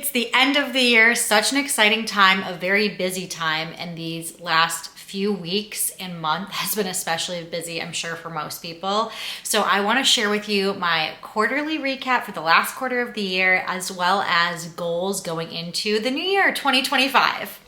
It's the end of the year, such an exciting time, a very busy time, and these last few weeks and month has been especially busy, I'm sure, for most people. So I want to share with you my quarterly recap for the last quarter of the year, as well as goals going into the new year, 2025.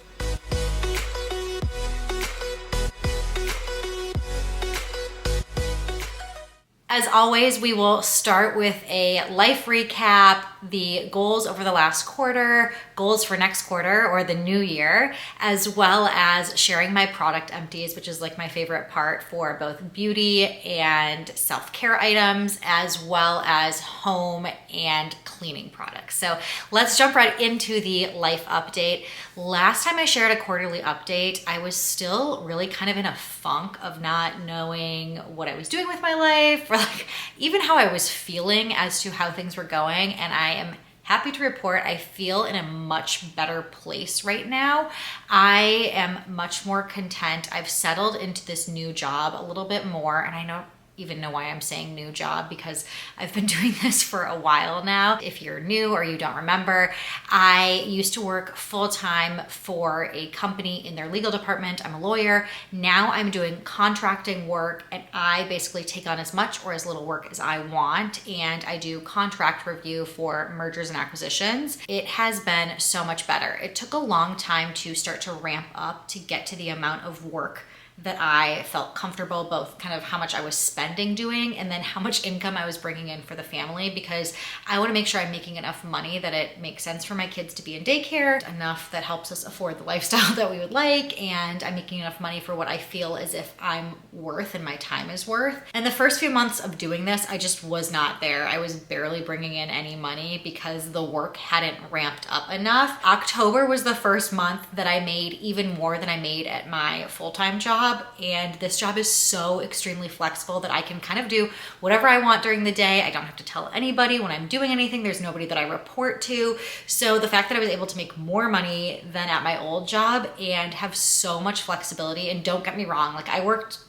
As always, we will start with a life recap, the goals over the last quarter, goals for next quarter or the new year, as well as sharing my product empties, which is like my favorite part for both beauty and self-care items, as well as home and cleaning products. So let's jump right into the life update. Last time I shared a quarterly update, I was still really kind of in a funk of not knowing what I was doing with my life, or like even how I was feeling as to how things were going. And I am happy to report I feel in a much better place right now. I am much more content. I've settled into this new job a little bit more, and I don't even know why I'm saying new job because I've been doing this for a while now. If you're new or you don't remember, I used to work full-time for a company in their legal department. I'm a lawyer. Now I'm doing contracting work, and I basically take on as much or as little work as I want, and I do contract review for mergers and acquisitions. It has been so much better. It took a long time to start to ramp up to get to the amount of work that I felt comfortable, both kind of how much I was spending doing and then how much income I was bringing in for the family, because I want to make sure I'm making enough money that it makes sense for my kids to be in daycare, enough that helps us afford the lifestyle that we would like, and I'm making enough money for what I feel as if I'm worth and my time is worth. And the first few months of doing this, I just was not there. I was barely bringing in any money because the work hadn't ramped up enough. October was the first month that I made even more than I made at my full-time job. And this job is so extremely flexible that I can kind of do whatever I want during the day. I don't have to tell anybody when I'm doing anything. There's nobody that I report to. So the fact that I was able to make more money than at my old job and have so much flexibility, and don't get me wrong, like I worked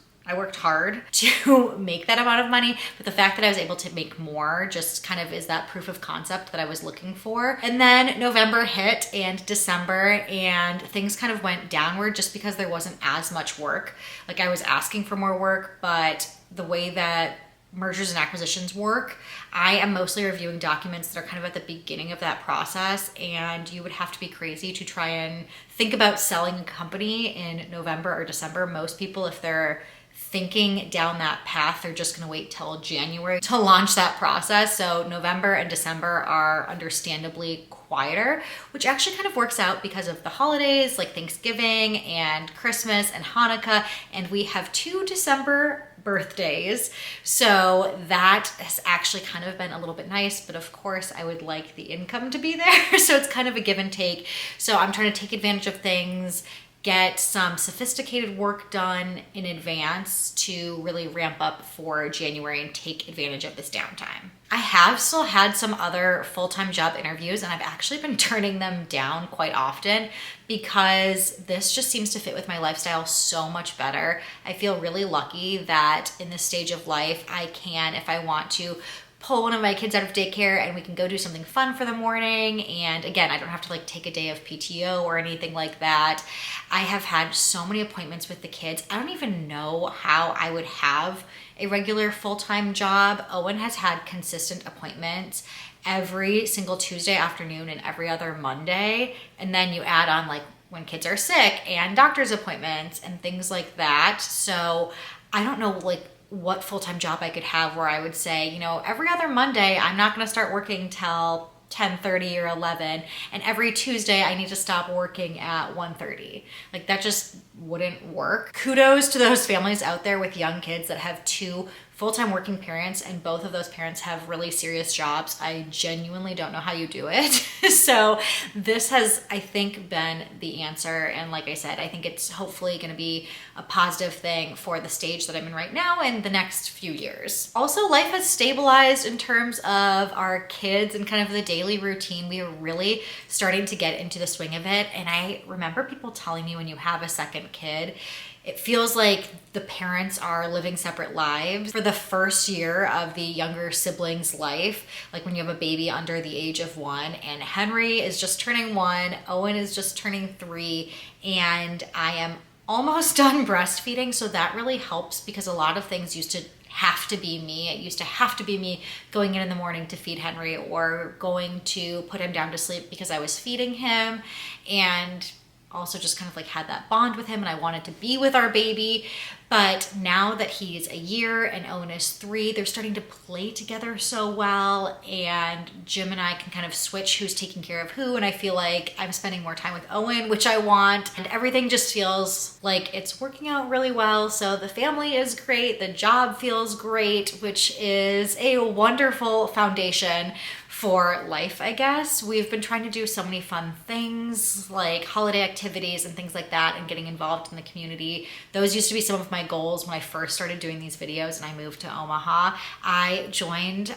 hard to make that amount of money, but the fact that I was able to make more just kind of is that proof of concept that I was looking for. And then November hit and December, and things kind of went downward just because there wasn't as much work. Like I was asking for more work, but the way that mergers and acquisitions work, I am mostly reviewing documents that are kind of at the beginning of that process, and you would have to be crazy to try and think about selling a company in November or December. Most people, if they're thinking down that path, they're just gonna wait till January to launch that process. So November and December are understandably quieter, which actually kind of works out because of the holidays like Thanksgiving and Christmas and Hanukkah, and we have 2 December birthdays. So that has actually kind of been a little bit nice, but of course I would like the income to be there. So it's kind of a give and take. So I'm trying to take advantage of things, get some sophisticated work done in advance to really ramp up for January and take advantage of this downtime. I have still had some other full-time job interviews, and I've actually been turning them down quite often because this just seems to fit with my lifestyle so much better. I feel really lucky that in this stage of life, I can, if I want to, pull one of my kids out of daycare and we can go do something fun for the morning. And again, I don't have to like take a day of PTO or anything like that. I have had so many appointments with the kids. I don't even know how I would have a regular full-time job. Owen has had consistent appointments every single Tuesday afternoon and every other Monday. And then you add on like when kids are sick and doctor's appointments and things like that. So I don't know like what full-time job I could have where I would say, you know, every other Monday, I'm not going to start working till 10:30 or 11, and every Tuesday I need to stop working at 1:30. Like that just wouldn't work. Kudos to those families out there with young kids that have 2 full-time working parents, and both of those parents have really serious jobs. I genuinely don't know how you do it. So this has, I think, been the answer. And like I said, I think it's hopefully going to be a positive thing for the stage that I'm in right now and the next few years. Also, life has stabilized in terms of our kids and kind of the daily routine. We are really starting to get into the swing of it. And I remember people telling me when you have a second kid, it feels like the parents are living separate lives for the first year of the younger sibling's life. Like when you have a baby under the age of 1, and Henry is just turning 1, Owen is just turning 3, and I am almost done breastfeeding. So that really helps because a lot of things used to have to be me. It used to have to be me going in the morning to feed Henry or going to put him down to sleep because I was feeding him, and also just kind of like had that bond with him, and I wanted to be with our baby. But now that he's a year and Owen is 3, they're starting to play together so well, and Jim and I can kind of switch who's taking care of who, and I feel like I'm spending more time with Owen, which I want, and everything just feels like it's working out really well. So the family is great, the job feels great, which is a wonderful foundation for life, I guess. We've been trying to do so many fun things like holiday activities and things like that, and getting involved in the community. Those used to be some of my goals when I first started doing these videos and I moved to Omaha. I didn't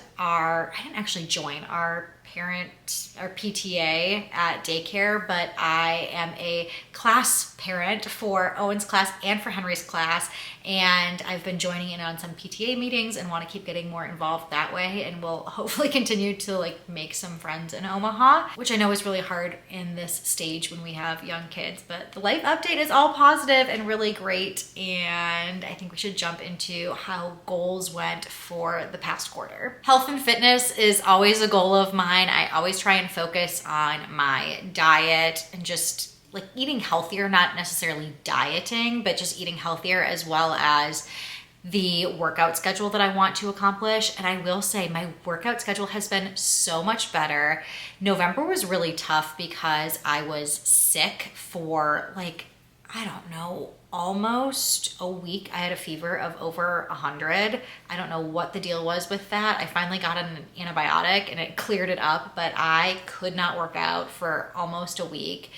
actually join our PTA at daycare, but I am a class parent for Owen's class and for Henry's class, and I've been joining in on some PTA meetings and want to keep getting more involved that way, and will hopefully continue to like make some friends in Omaha, which I know is really hard in this stage when we have young kids. But the life update is all positive and really great, and I think we should jump into how goals went for the past quarter. Health and fitness is always a goal of mine. I always try and focus on my diet and just like eating healthier, not necessarily dieting, but just eating healthier, as well as the workout schedule that I want to accomplish. And I will say my workout schedule has been so much better. November was really tough because I was sick for like, I don't know, almost a week. I had a fever of over 100. I don't know what the deal was with that. I finally got an antibiotic and it cleared it up, but I could not work out for almost a week.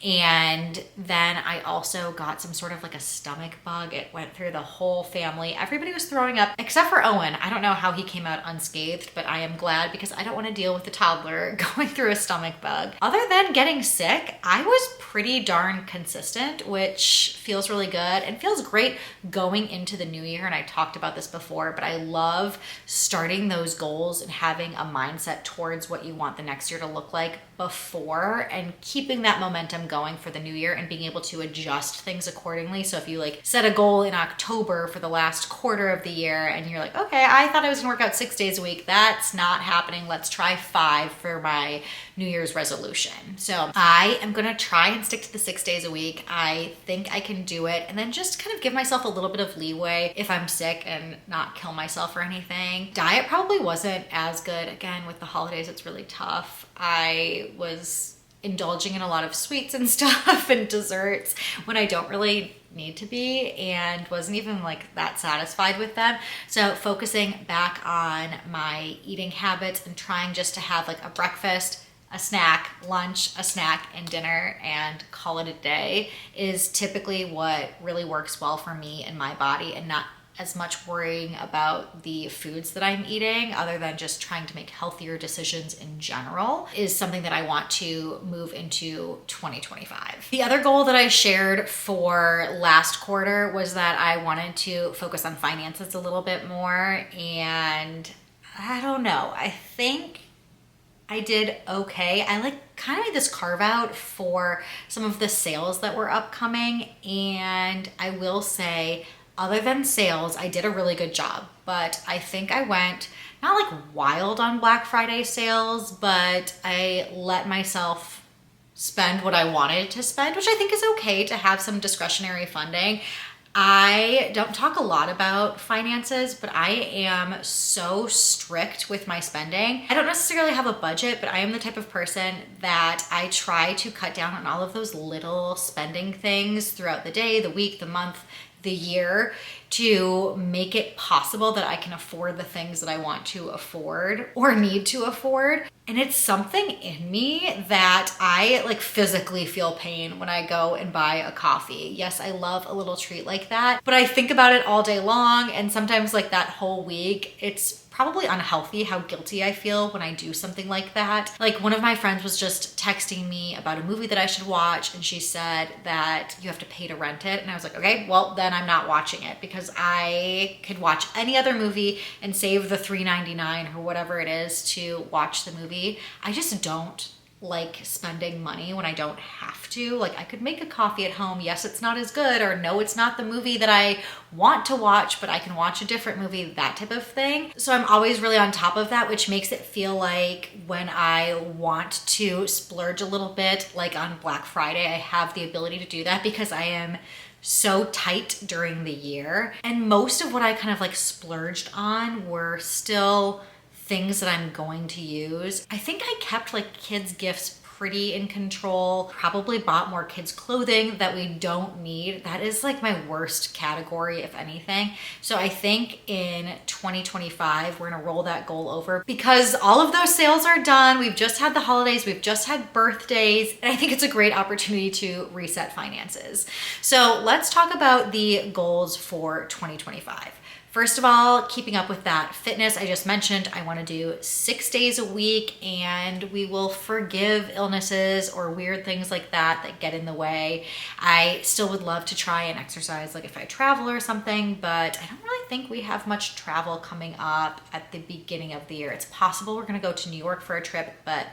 And then I also got some sort of like a stomach bug. It went through the whole family. Everybody was throwing up except for Owen. I don't know how he came out unscathed, but I am glad because I don't want to deal with a toddler going through a stomach bug. Other than getting sick, I was pretty darn consistent, which feels really good and feels great going into the new year. And I talked about this before, but I love starting those goals and having a mindset towards what you want the next year to look like before, and keeping that momentum going for the new year and being able to adjust things accordingly. So if you like set a goal in October for the last quarter of the year and you're like, okay, I thought I was gonna work out 6 days a week. That's not happening. Let's try 5 for my New Year's resolution. So I am gonna try and stick to the 6 days a week. I think I can do it, and then just kind of give myself a little bit of leeway if I'm sick and not kill myself or anything. Diet probably wasn't as good. Again, with the holidays, it's really tough. I was indulging in a lot of sweets and stuff and desserts when I don't really need to be, and wasn't even like that satisfied with them. So focusing back on my eating habits and trying just to have like a breakfast, a snack, lunch, a snack, and dinner, and call it a day is typically what really works well for me and my body, and not as much worrying about the foods that I'm eating, other than just trying to make healthier decisions in general, is something that I want to move into 2025. The other goal that I shared for last quarter was that I wanted to focus on finances a little bit more, and I don't know, I think I did okay. I like kind of made this carve out for some of the sales that were upcoming, and I will say, other than sales, I did a really good job. But I think I went not like wild on Black Friday sales, but I let myself spend what I wanted to spend, which I think is okay to have some discretionary funding. I don't talk a lot about finances, but I am so strict with my spending. I don't necessarily have a budget, but I am the type of person that I try to cut down on all of those little spending things throughout the day, the week, the month, the year, to make it possible that I can afford the things that I want to afford or need to afford. And it's something in me that I like physically feel pain when I go and buy a coffee. Yes, I love a little treat like that, but I think about it all day long, and sometimes like that whole week, it's probably unhealthy how guilty I feel when I do something like that. Like one of my friends was just texting me about a movie that I should watch, and she said that you have to pay to rent it. And I was like, okay, well then I'm not watching it, because I could watch any other movie and save the $3.99 or whatever it is to watch the movie. I just don't like spending money when I don't have to. Like I could make a coffee at home. Yes, it's not as good, or no, it's not the movie that I want to watch, but I can watch a different movie, that type of thing. So I'm always really on top of that, which makes it feel like when I want to splurge a little bit, like on Black Friday, I have the ability to do that because I am so tight during the year. And most of what I kind of like splurged on were still things that I'm going to use. I think I kept like kids' gifts pretty in control, probably bought more kids' clothing that we don't need. That is like my worst category, if anything. So I think in 2025, we're gonna roll that goal over because all of those sales are done. We've just had the holidays, we've just had birthdays, and I think it's a great opportunity to reset finances. So let's talk about the goals for 2025. First of all, keeping up with that fitness I just mentioned. I want to do 6 days a week, and we will forgive illnesses or weird things like that get in the way. I still would love to try and exercise like if I travel or something, but I don't really think we have much travel coming up at the beginning of the year. It's possible we're going to go to New York for a trip, but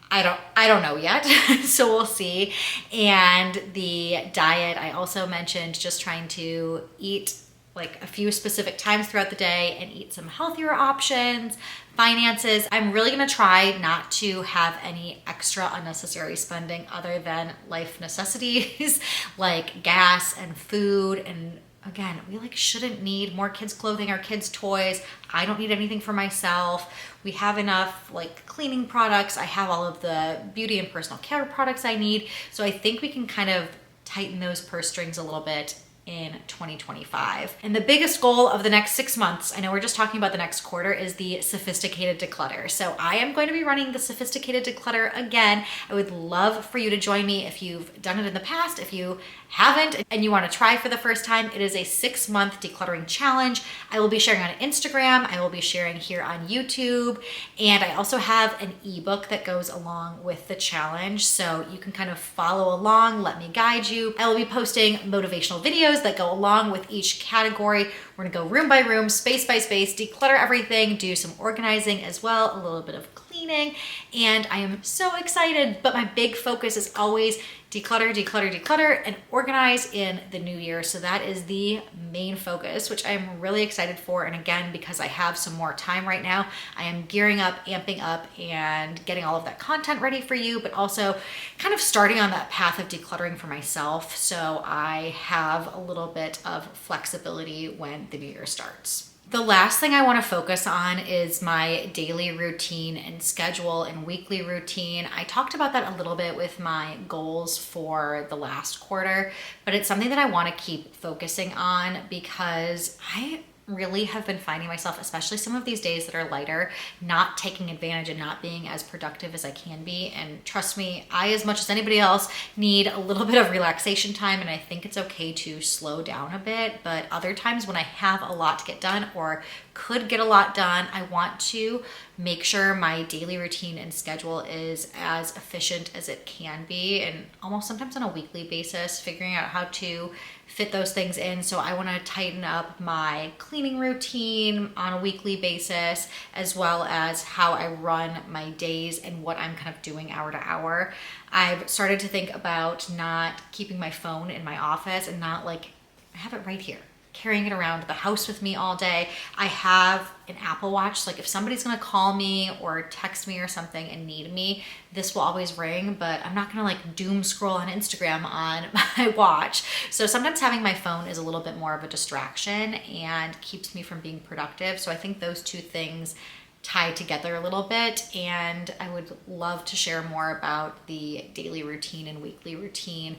I don't know yet. So we'll see. And the diet, I also mentioned just trying to eat like a few specific times throughout the day and eat some healthier options. Finances, I'm really gonna try not to have any extra unnecessary spending other than life necessities like gas and food. And again, we like shouldn't need more kids' clothing or kids' toys. I don't need anything for myself. We have enough like cleaning products. I have all of the beauty and personal care products I need. So I think we can kind of tighten those purse strings a little bit in 2025. And the biggest goal of the next 6 months, I know we're just talking about the next quarter, is the sophisticated declutter. So I am going to be running the sophisticated declutter again. I would love for you to join me if you've done it in the past. If you haven't and you want to try for the first time, it is a 6-month decluttering challenge. I will be sharing on Instagram. I will be sharing here on YouTube. And I also have an ebook that goes along with the challenge. So you can kind of follow along, let me guide you. I will be posting motivational videos that go along with each category. We're gonna go room by room, space by space, declutter everything, do some organizing as well, a little bit of cleaning, and I am so excited. But my big focus is always declutter, declutter, declutter, and organize in the new year. So that is the main focus, which I'm really excited for. And again, because I have some more time right now, I am gearing up, amping up, and getting all of that content ready for you, but also kind of starting on that path of decluttering for myself. So I have a little bit of flexibility when the new year starts. The last thing I want to focus on is my daily routine and schedule and weekly routine. I talked about that a little bit with my goals for the last quarter, but it's something that I want to keep focusing on because I really have been finding myself, especially some of these days that are lighter, not taking advantage and not being as productive as I can be. And trust me, I, as much as anybody else, need a little bit of relaxation time, and I think it's okay to slow down a bit. But other times when I have a lot to get done or could get a lot done, I want to make sure my daily routine and schedule is as efficient as it can be, and almost sometimes on a weekly basis, figuring out how to fit those things in. So I want to tighten up my cleaning routine on a weekly basis, as well as how I run my days and what I'm kind of doing hour to hour. I've started to think about not keeping my phone in my office and not like, I have it right here, carrying it around the house with me all day. I have an Apple Watch, so like if somebody's gonna call me or text me or something and need me, this will always ring, but I'm not gonna like doom scroll on Instagram on my watch. So sometimes having my phone is a little bit more of a distraction and keeps me from being productive. So I think those two things tie together a little bit, and I would love to share more about the daily routine and weekly routine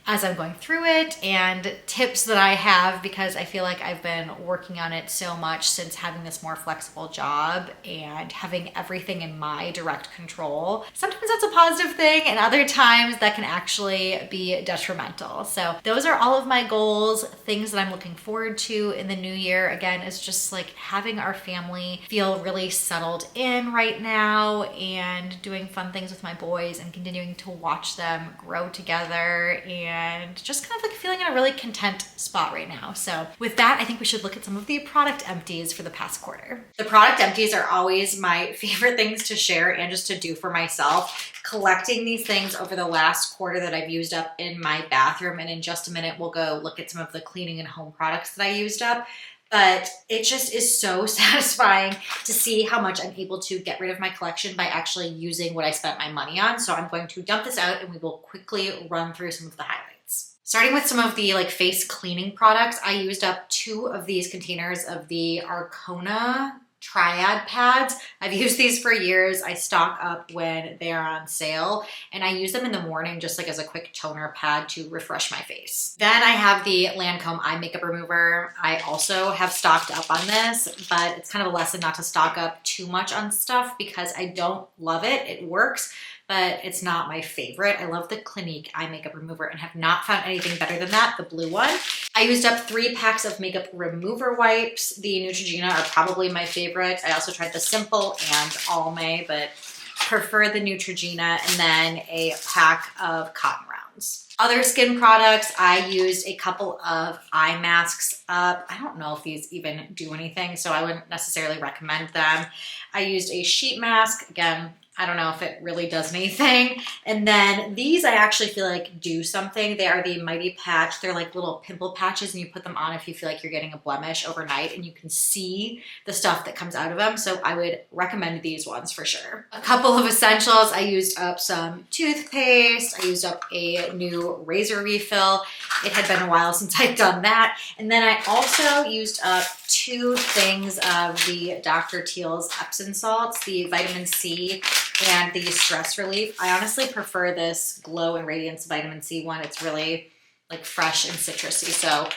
as I'm going through it, and tips that I have, because I feel like I've been working on it so much since having this more flexible job and having everything in my direct control. Sometimes that's a positive thing, and other times that can actually be detrimental. So those are all of my goals, things that I'm looking forward to in the new year. Again, it's just like having our family feel really settled in right now and doing fun things with my boys and continuing to watch them grow together, and just kind of like feeling in a really content spot right now. So with that, I think we should look at some of the product empties for the past quarter. The product empties are always my favorite things to share and just to do for myself. Collecting these things over the last quarter that I've used up in my bathroom, and in just a minute we'll go look at some of the cleaning and home products that I used up. But it just is so satisfying to see how much I'm able to get rid of my collection by actually using what I spent my money on. So I'm going to dump this out and we will quickly run through some of the highlights. Starting with some of the like face cleaning products, I used up 2 of these containers of the Arcona Triad pads. I've used these for years. I stock up when they are on sale, and I use them in the morning just like as a quick toner pad to refresh my face. Then I have the Lancome eye makeup remover. I also have stocked up on this, but it's kind of a lesson not to stock up too much on stuff because I don't love it. It works, but it's not my favorite. I love the Clinique eye makeup remover and have not found anything better than that, the blue one. I used up 3 packs of makeup remover wipes. The Neutrogena are probably my favorite. I also tried the Simple and Almay, but prefer the Neutrogena, and then a pack of cotton rounds. Other skin products, I used a couple of eye masks up. I don't know if these even do anything, so I wouldn't necessarily recommend them. I used a sheet mask. Again, I don't know if it really does anything. And then these I actually feel like do something. They are the Mighty Patch. They're like little pimple patches, and you put them on if you feel like you're getting a blemish overnight, and you can see the stuff that comes out of them. So I would recommend these ones for sure. A couple of essentials. I used up some toothpaste. I used up a new razor refill. It had been a while since I'd done that. And then I also used up 2 things of the Dr. Teal's Epsom salts, the vitamin C and the stress relief. I honestly prefer this Glow and Radiance vitamin C one. It's really like fresh and citrusy. So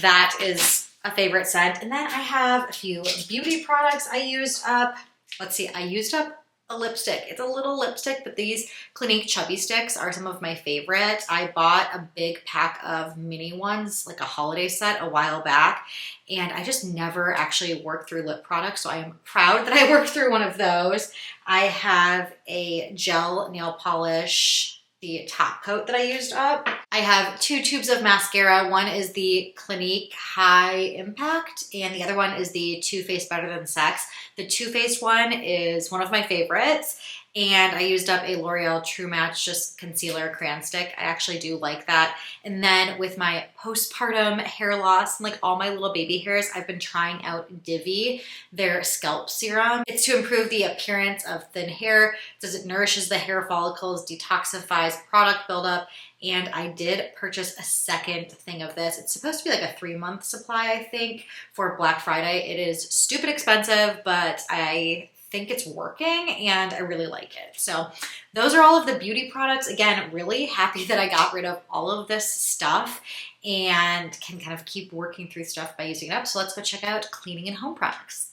that is a favorite scent. And then I have a few beauty products I used up. Let's see, I used up a lipstick. It's a little lipstick, but these Clinique Chubby Sticks are some of my favorite. I bought a big pack of mini ones, like a holiday set a while back, and I just never actually worked through lip products, so I am proud that I worked through one of those. I have a gel nail polish, the top coat that I used up. I have 2 tubes of mascara. One is the Clinique High Impact, and the other one is the Too Faced Better Than Sex. The Too Faced one is one of my favorites, and I used up a L'Oreal True Match just concealer crayon stick. I actually do like that. And then with my postpartum hair loss and like all my little baby hairs, I've been trying out Divi, their scalp serum. It's to improve the appearance of thin hair. It says it nourishes the hair follicles, detoxifies product buildup, and I did purchase a second thing of this. It's supposed to be like a 3-month supply, I think, for Black Friday. It is stupid expensive, but I think it's working and I really like it. So those are all of the beauty products. Again, really happy that I got rid of all of this stuff and can kind of keep working through stuff by using it up. So let's go check out cleaning and home products.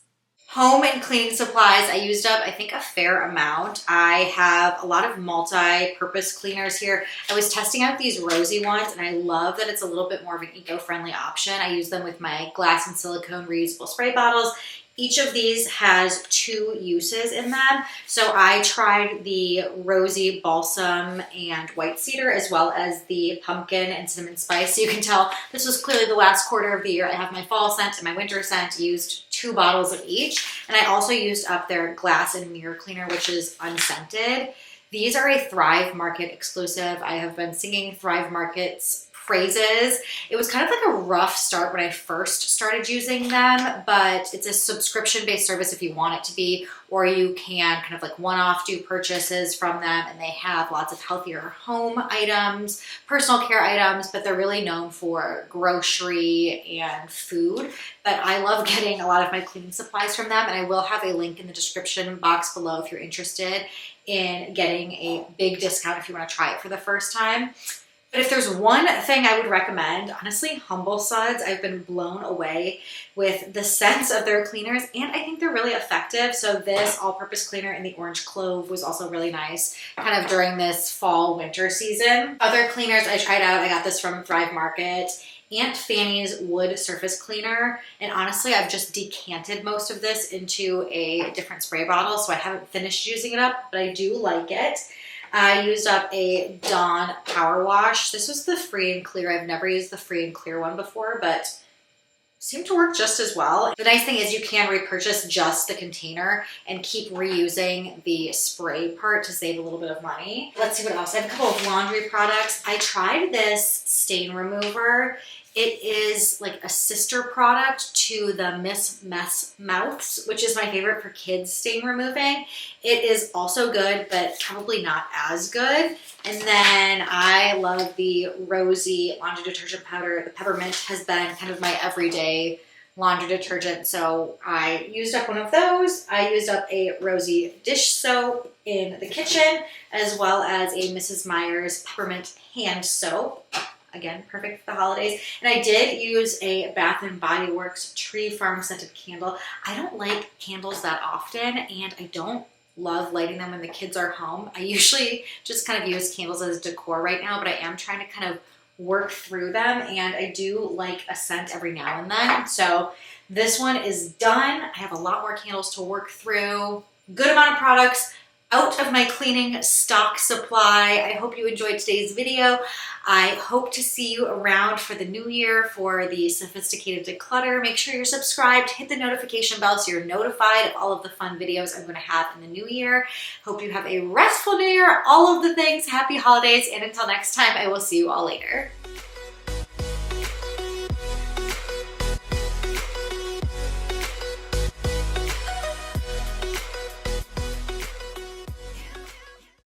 Home and cleaning supplies, I used up, I think, a fair amount. I have a lot of multi-purpose cleaners here. I was testing out these rosy ones, and I love that it's a little bit more of an eco-friendly option. I use them with my glass and silicone reusable spray bottles. Each of these has 2 uses in them. So I tried the rosy balsam and white cedar, as well as the pumpkin and cinnamon spice. So you can tell this was clearly the last quarter of the year. I have my fall scent and my winter scent, used 2 bottles of each. And I also used up their glass and mirror cleaner, which is unscented. These are a Thrive Market exclusive. I have been singing Thrive Market's phrases. It was kind of like a rough start when I first started using them, but it's a subscription-based service if you want it to be, or you can kind of like one-off do purchases from them, and they have lots of healthier home items, personal care items, but they're really known for grocery and food. But I love getting a lot of my cleaning supplies from them, and I will have a link in the description box below if you're interested in getting a big discount if you want to try it for the first time. But if there's one thing I would recommend, honestly, Humble Suds, I've been blown away with the scents of their cleaners, and I think they're really effective. So this all-purpose cleaner in the orange clove was also really nice kind of during this fall winter season. Other cleaners I tried out, I got this from Thrive Market, Aunt Fanny's wood surface cleaner, and honestly I've just decanted most of this into a different spray bottle, so I haven't finished using it up, but I do like it. I used up a Dawn Power Wash. This was the free and clear. I've never used the free and clear one before, but seemed to work just as well. The nice thing is you can repurchase just the container and keep reusing the spray part to save a little bit of money. Let's see what else. I have a couple of laundry products. I tried this stain remover. It is like a sister product to the Miss Mess Mouths, which is my favorite for kids stain removing. It is also good, but probably not as good. And then I love the Rosy laundry detergent powder. The peppermint has been kind of my everyday laundry detergent, so I used up one of those. I used up a Rosy dish soap in the kitchen, as well as a Mrs. Meyer's peppermint hand soap. Again, perfect for the holidays. And I did use a Bath & Body Works Tree Farm scented candle. I don't like candles that often, and I don't love lighting them when the kids are home. I usually just kind of use candles as decor right now, but I am trying to kind of work through them, and I do like a scent every now and then. So this one is done. I have a lot more candles to work through. Good amount of products out of my cleaning stock supply. I hope you enjoyed today's video. I hope to see you around for the new year for the Sophisticated Declutter. Make sure you're subscribed, hit the notification bell so you're notified of all of the fun videos I'm going to have in the new year. Hope you have a restful new year, all of the things. Happy holidays, and until next time, I will see you all later.